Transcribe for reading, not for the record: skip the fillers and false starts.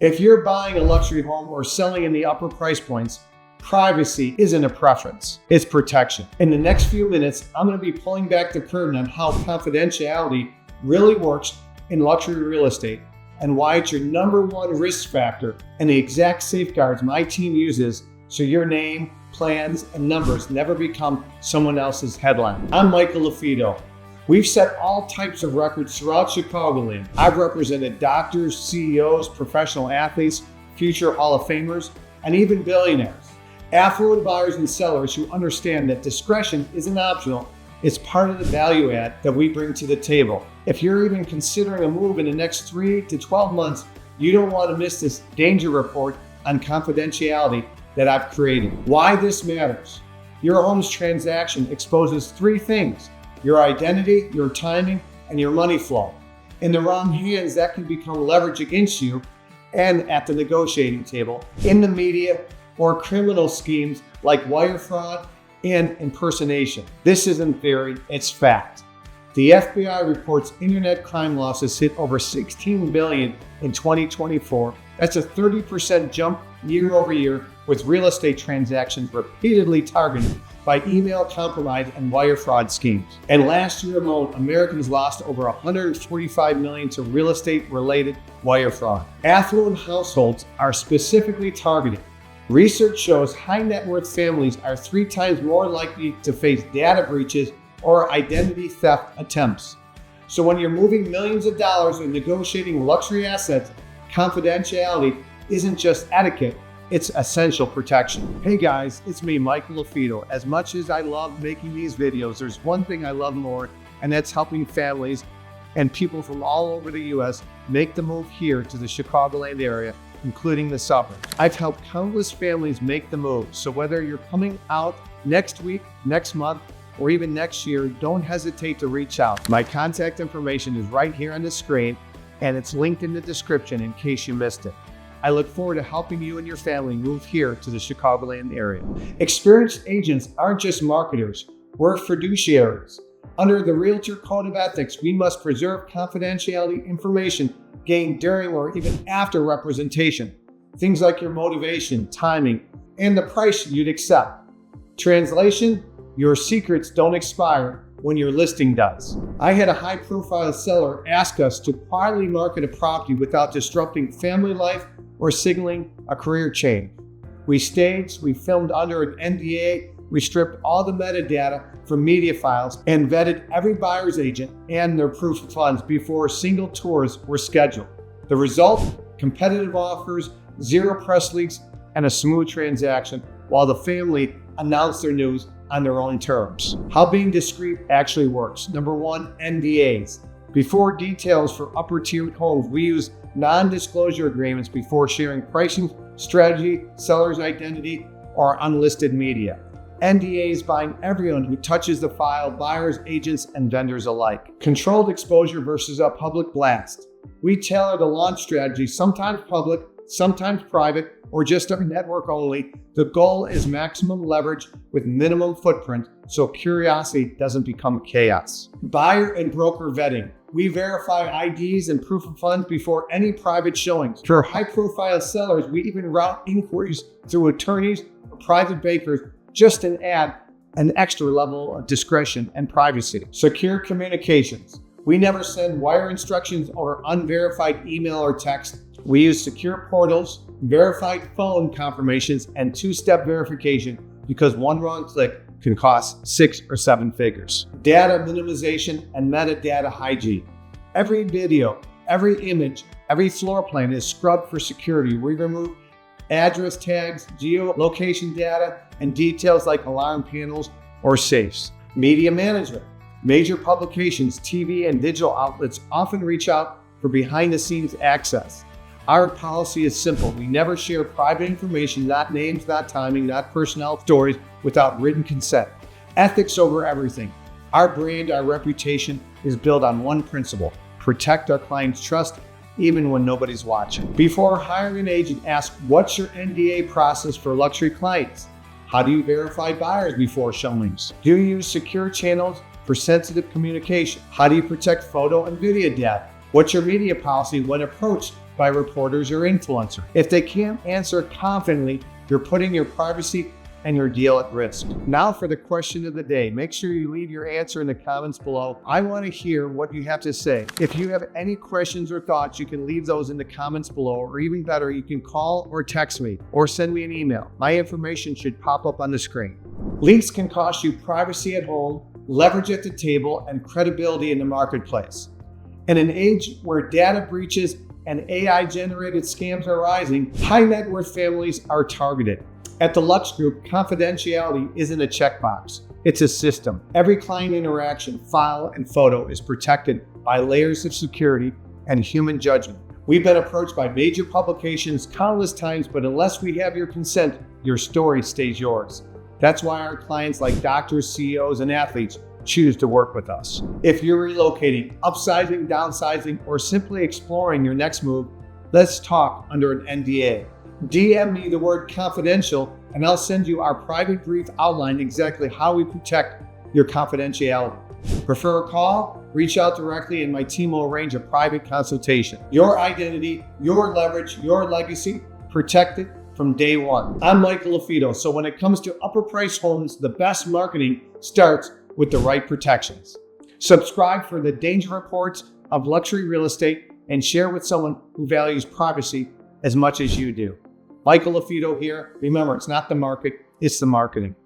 If you're buying a luxury home or selling in the upper price points, privacy isn't a preference, it's protection. In the next few minutes, I'm going to be pulling back the curtain on how confidentiality really works in luxury real estate and why it's your number one risk factor and the exact safeguards my team uses so your name, plans, and numbers never become someone else's headline. I'm Michael LaFido. We've set all types of records throughout Chicagoland. I've represented doctors, CEOs, professional athletes, future Hall of Famers, and even billionaires. Affluent buyers and sellers who understand that discretion isn't optional, it's part of the value add that we bring to the table. If you're even considering a move in the next 3 to 12 months, you don't want to miss this danger report on confidentiality that I've created. Why this matters. Your home's transaction exposes 3 things: your identity, your timing, and your money flow. In the wrong hands, that can become leverage against you and at the negotiating table, in the media, or criminal schemes like wire fraud and impersonation. This isn't theory, it's fact. The FBI reports internet crime losses hit over $16 billion in 2024. That's a 30% jump year over year, with real estate transactions repeatedly targeted by email compromise and wire fraud schemes. And last year alone, Americans lost over $145 million to real estate-related wire fraud. Affluent households are specifically targeted. Research shows high net worth families are 3 times more likely to face data breaches or identity theft attempts. So when you're moving millions of dollars and negotiating luxury assets, confidentiality isn't just etiquette, it's essential protection. Hey guys, it's me, Michael LaFido. As much as I love making these videos, there's one thing I love more, and that's helping families and people from all over the US make the move here to the Chicagoland area, including the suburbs. I've helped countless families make the move, so whether you're coming out next week, next month, or even next year, don't hesitate to reach out. My contact information is right here on the screen, and it's linked in the description in case you missed it. I look forward to helping you and your family move here to the Chicagoland area. Experienced agents aren't just marketers, we're fiduciaries. Under the Realtor Code of Ethics, we must preserve confidentiality information gained during or even after representation. Things like your motivation, timing, and the price you'd accept. Translation, your secrets don't expire when your listing does. I had a high-profile seller ask us to quietly market a property without disrupting family life or signaling a career change. We staged, we filmed under an NDA, we stripped all the metadata from media files and vetted every buyer's agent and their proof of funds before single tours were scheduled. The result? Competitive offers, 0 press leaks, and a smooth transaction while the family announced their news on their own terms. How being discreet actually works. Number 1, NDAs. Before details for upper tier homes, we use non-disclosure agreements before sharing pricing, strategy, seller's identity, or unlisted media. NDAs bind everyone who touches the file, buyers, agents, and vendors alike. Controlled exposure versus a public blast. We tailor the launch strategy, sometimes public, sometimes private, or just our network only. The goal is maximum leverage with minimum footprint so curiosity doesn't become chaos. Buyer and broker vetting. We verify IDs and proof of funds before any private showings. For high-profile sellers, we even route inquiries through attorneys or private bankers just to add an extra level of discretion and privacy. Secure communications. We never send wire instructions or unverified email or text. We use secure portals, verified phone confirmations, and 2-step verification because one wrong click can cost 6 or 7 figures. Data minimization and metadata hygiene. Every video, every image, every floor plan is scrubbed for security. We remove address tags, geolocation data, and details like alarm panels or safes. Media management. Major publications, TV, and digital outlets often reach out for behind-the-scenes access. Our policy is simple. We never share private information, not names, not timing, not personnel stories, without written consent. Ethics over everything. Our brand, our reputation is built on one principle: protect our clients' trust even when nobody's watching. Before hiring an agent, ask, what's your NDA process for luxury clients? How do you verify buyers before showings? Do you use secure channels for sensitive communication? How do you protect photo and video data? What's your media policy when approached by reporters or influencers. If they can't answer confidently, you're putting your privacy and your deal at risk. Now for the question of the day. Make sure you leave your answer in the comments below. I want to hear what you have to say. If you have any questions or thoughts, you can leave those in the comments below, or even better, you can call or text me or send me an email. My information should pop up on the screen. Leaks can cost you privacy at home, leverage at the table, and credibility in the marketplace. In an age where data breaches and AI-generated scams are rising, high net worth families are targeted. At the Lux Group, confidentiality isn't a checkbox, it's a system. Every client interaction, file, and photo is protected by layers of security and human judgment. We've been approached by major publications countless times, but unless we have your consent, your story stays yours. That's why our clients like doctors, CEOs, and athletes choose to work with us. If you're relocating, upsizing, downsizing, or simply exploring your next move, let's talk under an NDA. DM me the word confidential and I'll send you our private brief outlining exactly how we protect your confidentiality. Prefer a call? Reach out directly and my team will arrange a private consultation. Your identity, your leverage, your legacy, protected from day one. I'm Michael LaFido, so when it comes to upper price homes, the best marketing starts with the right protections. Subscribe for the danger reports of luxury real estate and share with someone who values privacy as much as you do. Michael LaFido here. Remember, it's not the market, it's the marketing.